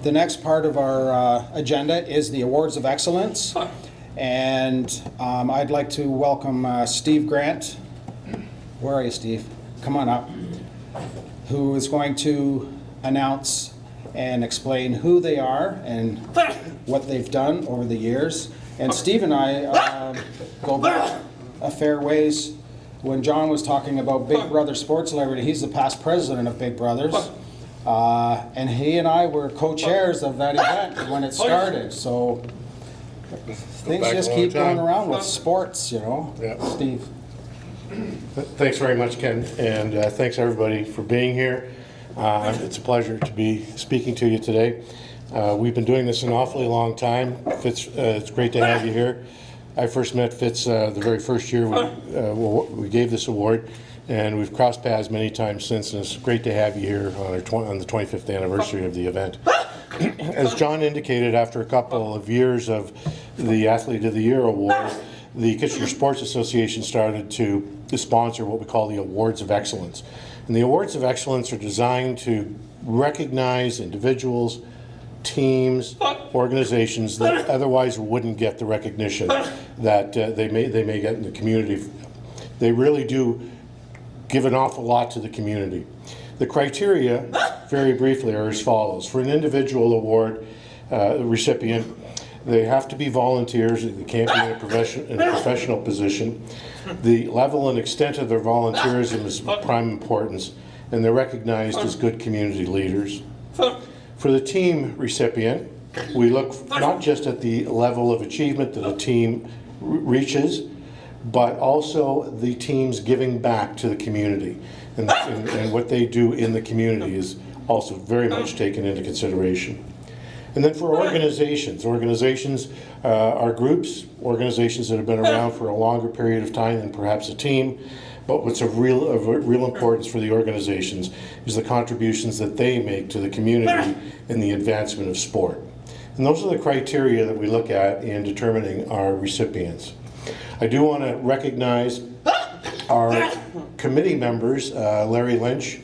The next part of our agenda is the Awards of Excellence. And I'd like to welcome Steve Grant. Where are you, Steve? Come on up. Who is going to announce and explain who they are and what they've done over the years. And Steve and I go back a fair ways. When John was talking about Big Brother Sports Celebrity, he's the past president of Big Brothers. And he and I were co-chairs of that event when it started. So things just keep going around with sports, you know. Yeah. Steve. Thanks very much, Ken, and thanks everybody for being here. It's a pleasure to be speaking to you today. We've been doing this an awfully long time. Fitz, it's great to have you here. I first met Fitz the very first year we gave this award, and we've crossed paths many times since, and it's great to have you here on the 25th anniversary of the event. As John indicated, after a couple of years of the Athlete of the Year award, the Kitchener Sports Association started to sponsor what we call the Awards of Excellence. And the Awards of Excellence are designed to recognize individuals, teams, organizations that otherwise wouldn't get the recognition that they may get in the community. They really do give an awful lot to the community. The criteria, very briefly, are as follows. For an individual award recipient, they have to be volunteers. They can't be in a professional position. The level and extent of their volunteerism is of prime importance, and they're recognized as good community leaders. For the team recipient, we look not just at the level of achievement that a team reaches, but also the team's giving back to the community. And what they do in the community is also very much taken into consideration. And then for organizations are groups, organizations that have been around for a longer period of time than perhaps a team. But what's of real importance for the organizations is the contributions that they make to the community in the advancement of sport. And those are the criteria that we look at in determining our recipients. I do want to recognize our committee members, Larry Lynch,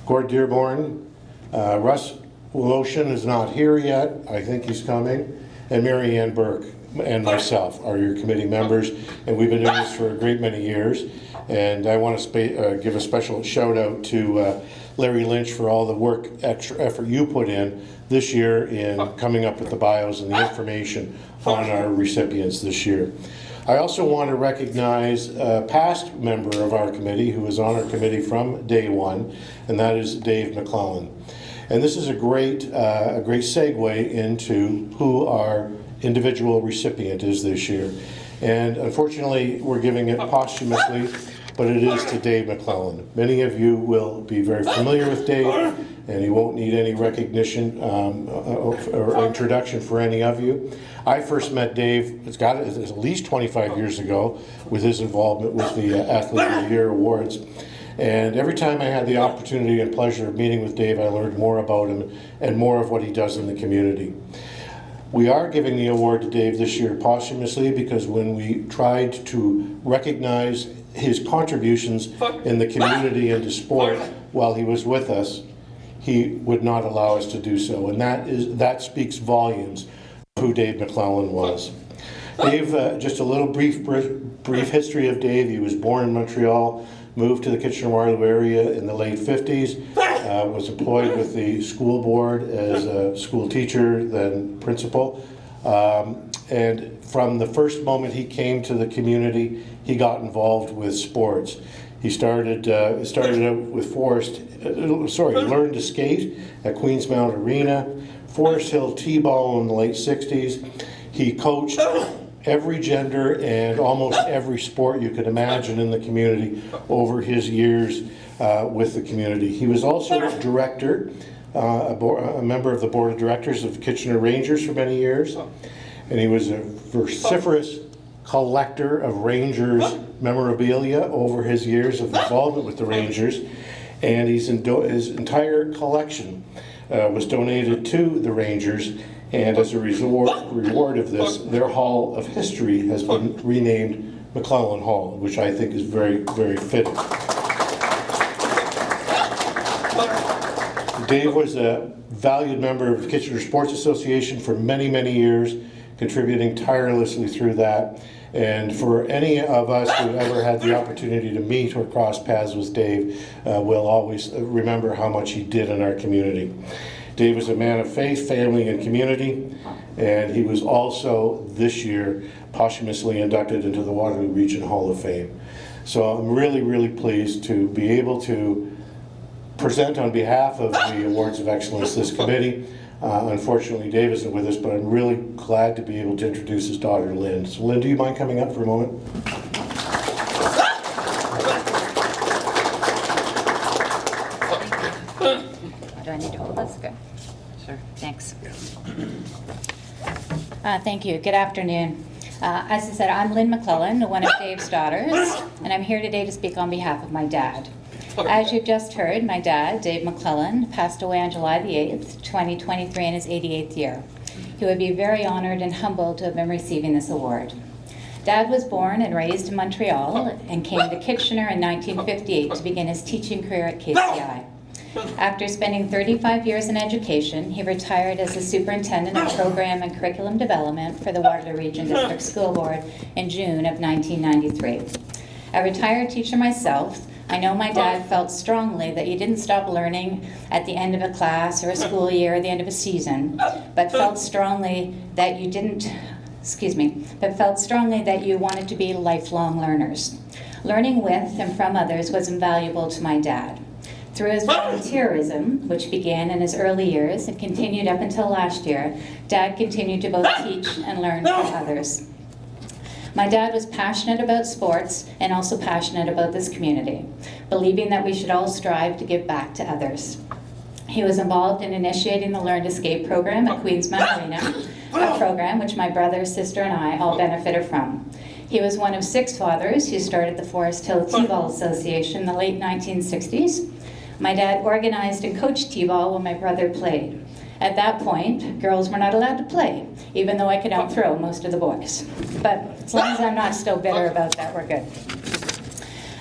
Gord Dearborn, Russ Woloshin is not here yet. I think he's coming. And Mary Ann Burke and myself are your committee members. And we've been doing this for a great many years. And I want to give a special shout out to Larry Lynch for all the extra effort you put in this year in coming up with the bios and the information on our recipients this year. I also want to recognize a past member of our committee who was on our committee from day one, and that is Dave McClellan. And this is a great segue into who our individual recipient is this year. And unfortunately, we're giving it posthumously, but it is to Dave McClellan. Many of you will be very familiar with Dave, and he won't need any recognition or introduction for any of you. I first met Dave, it's at least 25 years ago, with his involvement with the Athlete of the Year Awards. And every time I had the opportunity and pleasure of meeting with Dave, I learned more about him and more of what he does in the community. We are giving the award to Dave this year posthumously because when we tried to recognize his contributions in the community and to sport while he was with us, he would not allow us to do so. And that speaks volumes of who Dave McClellan was. Dave, just a little brief history of Dave. He was born in Montreal, moved to the Kitchener Memorial area in the late 50s, was employed with the school board as a school teacher, then principal. And from the first moment he came to the community, he got involved with sports. He started out with learned to skate at Queensmount Arena, Forest Hill T-ball in the late 60s. He coached every gender and almost every sport you could imagine in the community over his years with the community. He was also a director, a member of the board of directors of Kitchener Rangers for many years, and he was a vociferous collector of Rangers memorabilia over his years of involvement with the Rangers, and his entire collection was donated to the Rangers. And as a reward of this, their Hall of History has been renamed McClellan Hall, which I think is very, very fitting. Dave was a valued member of the Kitchener Sports Association for many, many years, contributing tirelessly through that. And for any of us who ever had the opportunity to meet or cross paths with Dave, we'll always remember how much he did in our community. Dave was a man of faith, family, and community, and he was also this year posthumously inducted into the Waterloo Region Hall of Fame. So I'm really, really pleased to be able to present on behalf of the Awards of Excellence this committee. Unfortunately, Dave isn't with us, but I'm really glad to be able to introduce his daughter, Lynn. So Lynn, do you mind coming up for a moment? Do I need to hold this? Good. Sure. Thanks. Thank you. Good afternoon. As I said, I'm Lynn McClellan, one of Dave's daughters, and I'm here today to speak on behalf of my dad. As you've just heard, my dad, Dave McClellan, passed away on July the 8th, 2023, in his 88th year. He would be very honored and humbled to have been receiving this award. Dad was born and raised in Montreal and came to Kitchener in 1958 to begin his teaching career at KCI. After spending 35 years in education, he retired as the Superintendent of Program and Curriculum Development for the Waterloo Region District School Board in June of 1993. A retired teacher myself, I know my dad felt strongly that you didn't stop learning at the end of a class or a school year or the end of a season, but felt strongly that you wanted to be lifelong learners. Learning with and from others was invaluable to my dad. Through his volunteerism, which began in his early years and continued up until last year, Dad continued to both teach and learn from others. My dad was passionate about sports and also passionate about this community, believing that we should all strive to give back to others. He was involved in initiating the Learn to Skate program at Queensmount Arena, a program which my brother, sister, and I all benefited from. He was one of 6 fathers who started the Forest Hill T-Ball Association in the late 1960s. My dad organized and coached T-ball when my brother played. At that point, girls were not allowed to play, even though I could outthrow most of the boys. But as long as I'm not still bitter about that, we're good.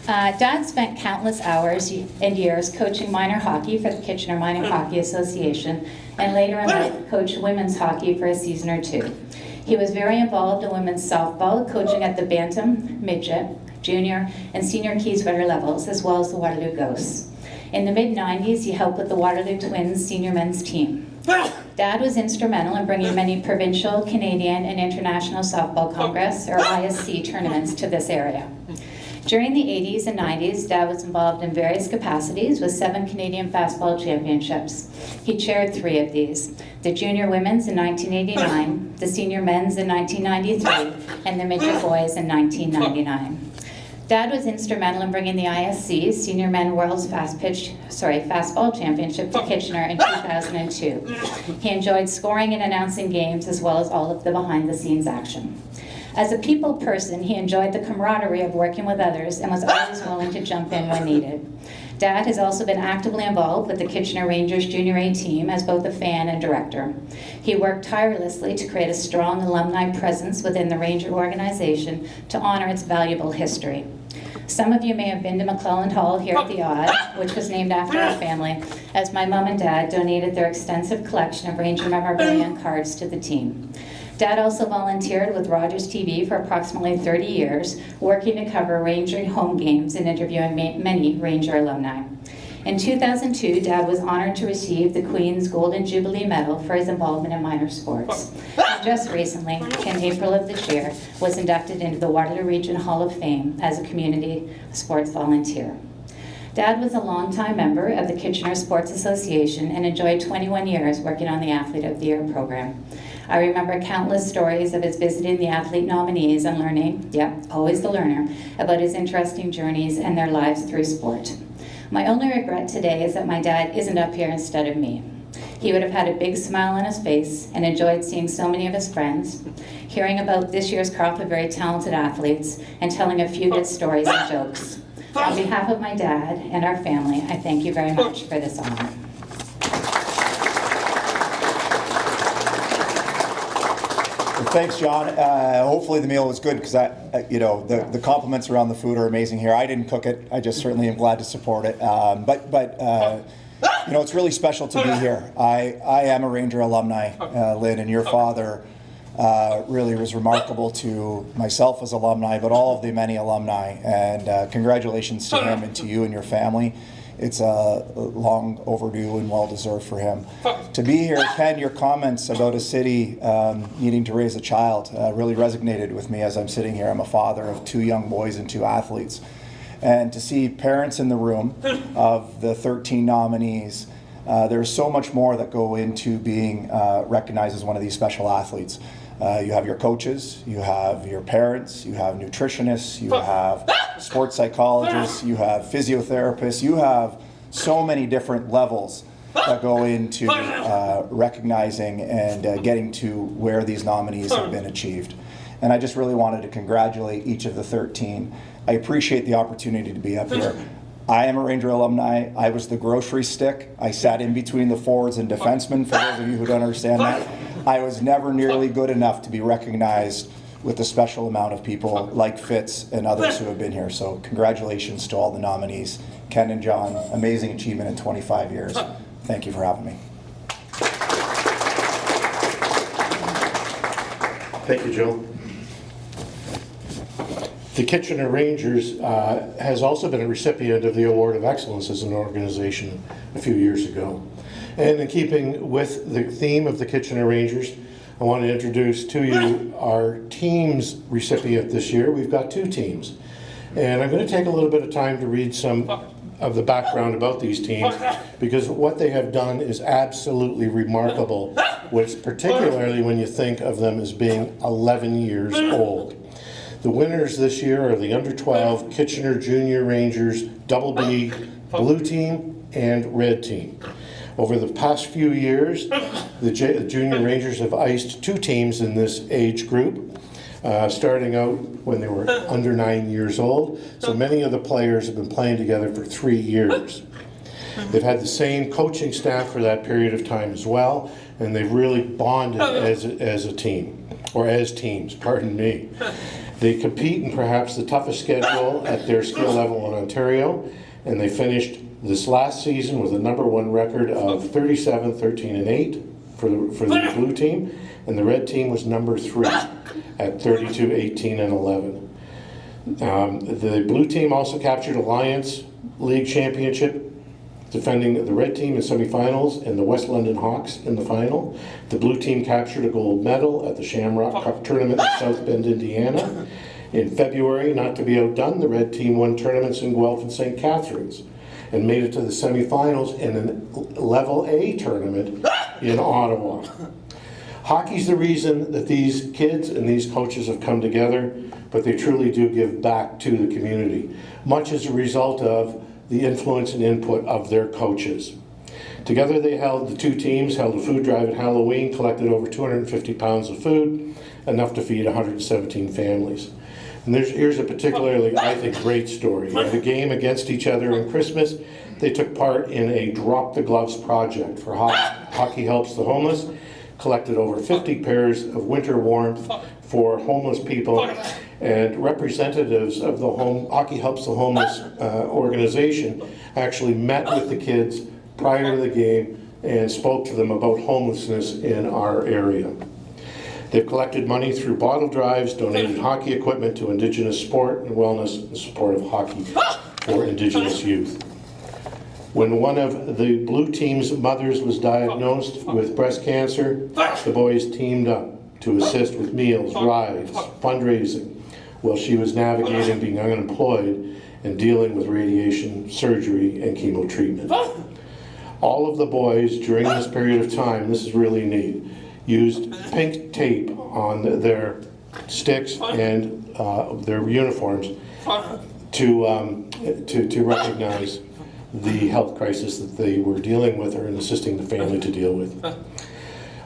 Dad spent countless hours and years coaching minor hockey for the Kitchener Minor Hockey Association, and later in life coached women's hockey for a season or 2. He was very involved in women's softball, coaching at the bantam, midget, junior, and senior Keyswetter levels, as well as the Waterloo Ghosts. In the mid-90s, he helped with the Waterloo Twins senior men's team. Dad was instrumental in bringing many provincial, Canadian, and international softball congress, or ISC, tournaments to this area. During the 80s and 90s, Dad was involved in various capacities with 7 Canadian fastball championships. He chaired 3 of these: the junior women's in 1989, the senior men's in 1993, and the midget boys in 1999. Dad was instrumental in bringing the ISC Senior Men World's Fastball Championship to Kitchener in 2002. He enjoyed scoring and announcing games, as well as all of the behind-the-scenes action. As a people person, he enjoyed the camaraderie of working with others and was always willing to jump in when needed. Dad has also been actively involved with the Kitchener Rangers Junior A team as both a fan and director. He worked tirelessly to create a strong alumni presence within the Ranger organization to honor its valuable history. Some of you may have been to McClelland Hall here at the Odd, which was named after our family, as my mom and dad donated their extensive collection of Ranger memorabilia and cards to the team. Dad also volunteered with Rogers TV for approximately 30 years, working to cover Ranger home games and interviewing many Ranger alumni. In 2002, Dad was honored to receive the Queen's Golden Jubilee Medal for his involvement in minor sports. And just recently, in April of this year, was inducted into the Waterloo Region Hall of Fame as a community sports volunteer. Dad was a longtime member of the Kitchener Sports Association and enjoyed 21 years working on the Athlete of the Year program. I remember countless stories of his visiting the athlete nominees and learning, always the learner, about his interesting journeys and their lives through sport. My only regret today is that my dad isn't up here instead of me. He would have had a big smile on his face and enjoyed seeing so many of his friends, hearing about this year's crop of very talented athletes, and telling a few good stories and jokes. On behalf of my dad and our family, I thank you very much for this honor. Thanks, John. Hopefully the meal was good, because the compliments around the food are amazing here. I didn't cook it. I just certainly am glad to support it. You know, it's really special to be here. I am a Ranger alumni, Lynn, and your father really was remarkable to myself as alumni, but all of the many alumni. And congratulations to him and to you and your family. It's long overdue and well deserved for him. To be here, Ken, your comments about a city needing to raise a child really resonated with me as I'm sitting here. I'm a father of 2 young boys and 2 athletes. And to see parents in the room of the 13 nominees, there's so much more that go into being recognized as one of these special athletes. You have your coaches, you have your parents, you have nutritionists, you have sports psychologists, you have physiotherapists, you have so many different levels that go into recognizing and getting to where these nominees have been achieved. And I just really wanted to congratulate each of the 13. I appreciate the opportunity to be up here. I am a Ranger alumni. I was the grocery stick. I sat in between the forwards and defensemen, for those of you who don't understand that. I was never nearly good enough to be recognized with a special amount of people like Fitz and others who have been here. So congratulations to all the nominees. Ken and John, amazing achievement in 25 years. Thank you for having me. Thank you, Joe. The Kitchener Rangers has also been a recipient of the Award of Excellence as an organization a few years ago. And in keeping with the theme of the Kitchener Rangers, I want to introduce to you our team's recipient this year. We've got 2 teams. And I'm going to take a little bit of time to read some of the background about these teams, because what they have done is absolutely remarkable, particularly when you think of them as being 11 years old. The winners this year are the under-12 Kitchener Junior Rangers Double B Blue Team and Red Team. Over the past few years, the Junior Rangers have iced 2 teams in this age group, starting out when they were under 9 years old. So many of the players have been playing together for 3 years. They've had the same coaching staff for that period of time as well, and they've really bonded as a team, or as teams, pardon me. They compete in perhaps the toughest schedule at their skill level in Ontario, and they finished this last season with a #1 record of 37, 13, and 8 for the blue team, and the red team was #3 at 32, 18, and 11. The blue team also captured Alliance League Championship, defending the red team in semifinals and the West London Hawks in the final. The blue team captured a gold medal at the Shamrock Cup tournament in South Bend, Indiana. In February, not to be outdone, the red team won tournaments in Guelph and St. Catharines and made it to the semifinals in a Level A tournament in Ottawa. Hockey's the reason that these kids and these coaches have come together, but they truly do give back to the community, much as a result of the influence and input of their coaches. Together the 2 teams held a food drive at Halloween, collected over 250 pounds of food, enough to feed 117 families. And here's a particularly, I think, great story. At a game against each other on Christmas, they took part in a Drop the Gloves project for Hockey Helps the Homeless, collected over 50 pairs of winter warmth for homeless people, and representatives of the Hockey Helps the Homeless organization actually met with the kids prior to the game and spoke to them about homelessness in our area. They've collected money through bottle drives, donated hockey equipment to Indigenous sport and wellness in support of hockey for Indigenous youth. When one of the blue team's mothers was diagnosed with breast cancer, the boys teamed up to assist with meals, rides, fundraising, while she was navigating being unemployed and dealing with radiation, surgery, and chemo treatment. All of the boys during this period of time, this is really neat, used pink tape on their sticks and their uniforms to recognize the health crisis that they were dealing with or assisting the family to deal with.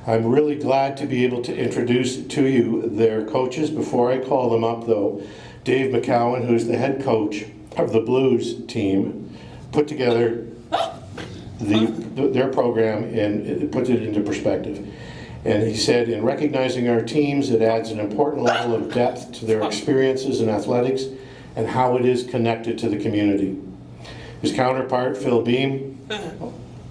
I'm really glad to be able to introduce to you their coaches. Before I call them up though, Dave McCowan, who's the head coach of the Blues team, put together their program and put it into perspective. And he said, in recognizing our teams, it adds an important level of depth to their experiences in athletics and how it is connected to the community. His counterpart, Phil Beam,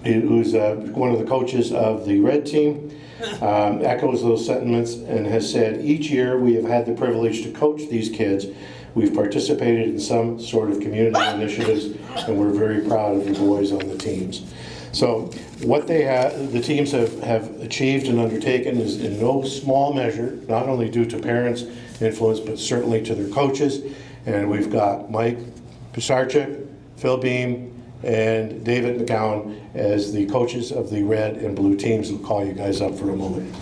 who's one of the coaches of the Red team, echoes those sentiments and has said, each year we have had the privilege to coach these kids. We've participated in some sort of community initiatives, and we're very proud of the boys on the teams. So what the teams have achieved and undertaken is in no small measure, not only due to parents' influence, but certainly to their coaches. And we've got Mike Pisarczyk, Phil Beam, and David McGowan as the coaches of the red and blue teams. I'll call you guys up for a moment.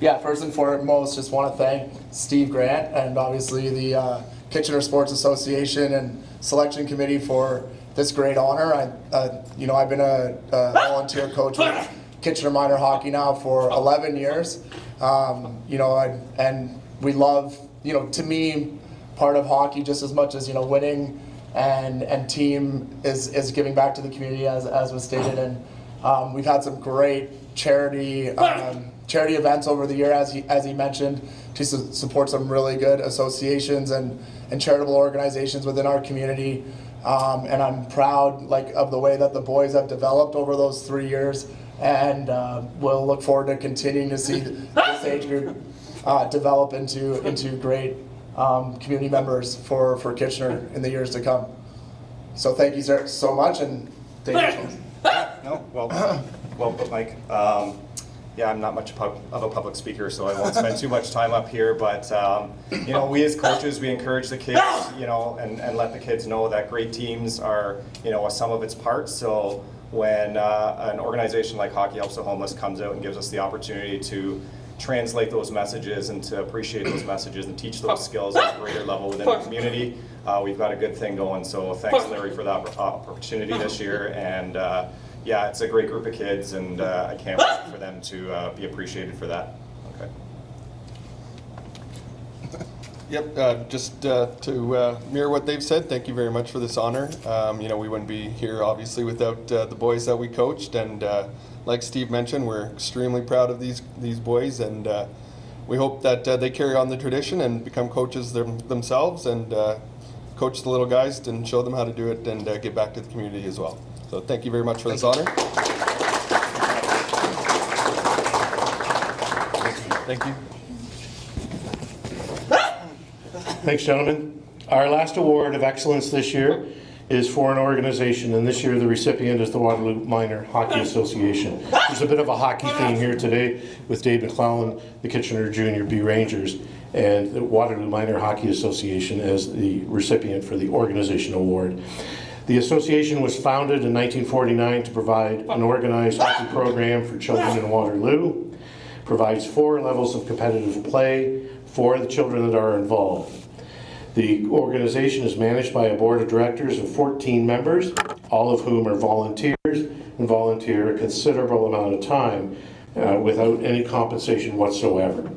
Yeah, first and foremost, just want to thank Steve Grant and obviously the Kitchener Sports Association and Selection Committee for this great honor. I've been a volunteer coach with Kitchener Minor Hockey now for 11 years. And we love, to me, part of hockey just as much as, winning and team is giving back to the community as was stated. And we've had some great charity events over the year, as he mentioned, to support some really good associations and charitable organizations within our community. And I'm proud of the way that the boys have developed over those 3 years, and we'll look forward to continuing to see this age group develop into great community members for Kitchener in the years to come. So thank you, sir, so much, and thank you. No, well put, Mike. Yeah, I'm not much of a public speaker, so I won't spend too much time up here. But we as coaches, we encourage the kids, and let the kids know that great teams are, a sum of its parts. So when an organization like Hockey Helps the Homeless comes out and gives us the opportunity to translate those messages and to appreciate those messages and teach those skills at a greater level within the community, we've got a good thing going. So thanks, Larry, for that opportunity this year. And yeah, it's a great group of kids, and I can't wait for them to be appreciated for that. Okay. Yep, just to mirror what they've said, thank you very much for this honor. We wouldn't be here obviously without the boys that we coached, and like Steve mentioned, we're extremely proud of these boys, and we hope that they carry on the tradition and become coaches themselves, and coach the little guys and show them how to do it and give back to the community as well. So thank you very much for this honor. Thank you. Thanks, gentlemen. Our last award of excellence this year is for an organization, and this year the recipient is the Waterloo Minor Hockey Association. There's a bit of a hockey theme here today with Dave McClellan, the Kitchener Junior B Rangers, and the Waterloo Minor Hockey Association as the recipient for the organization award. The association was founded in 1949 to provide an organized hockey program for children in Waterloo, provides 4 levels of competitive play for the children that are involved. The organization is managed by a board of directors of 14 members, all of whom are volunteers and volunteer a considerable amount of time without any compensation whatsoever.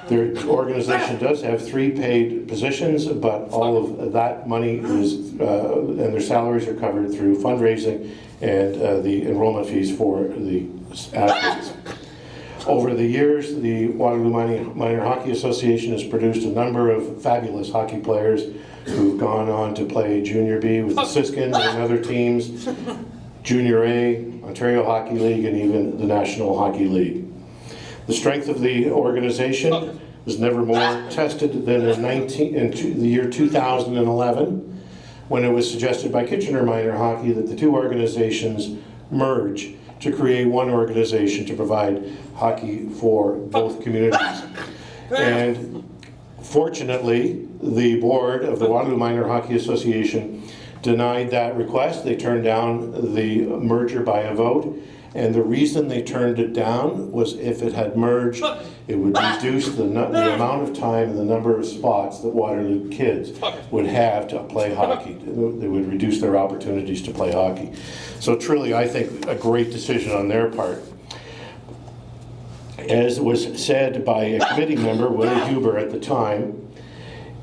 Their organization does have 3 paid positions, but all of that money is, and their salaries are covered through fundraising and the enrollment fees for the athletes. Over the years, the Waterloo Minor Hockey Association has produced a number of fabulous hockey players who've gone on to play Junior B with the Siskins and other teams, Junior A, Ontario Hockey League, and even the National Hockey League. The strength of the organization was never more tested than in the year 2011, when it was suggested by Kitchener Minor Hockey that the 2 organizations merge to create one organization to provide hockey for both communities. And fortunately, the board of the Waterloo Minor Hockey Association denied that request. They turned down the merger by a vote. And the reason they turned it down was if it had merged, it would reduce the amount of time and the number of spots that Waterloo kids would have to play hockey. They would reduce their opportunities to play hockey. So truly, I think a great decision on their part. As was said by a committee member, Willie Huber, at the time,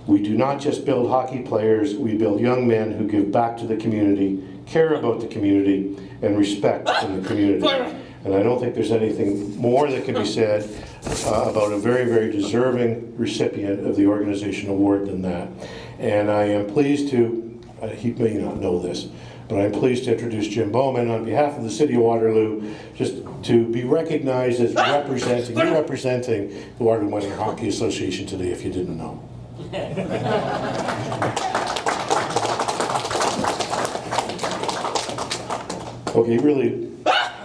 we do not just build hockey players, we build young men who give back to the community, care about the community, and respect in the community. And I don't think there's anything more that can be said about a very, very deserving recipient of the organization award than that. And I am pleased to, he may not know this, but I'm pleased to introduce Jim Bowman on behalf of the City of Waterloo, just to be recognized as representing the Waterloo Minor Hockey Association today, if you didn't know. Okay, really,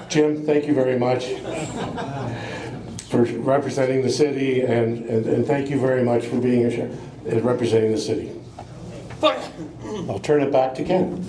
Jim, thank you very much for representing the city, and thank you very much for being here, representing the city. I'll turn it back to Ken.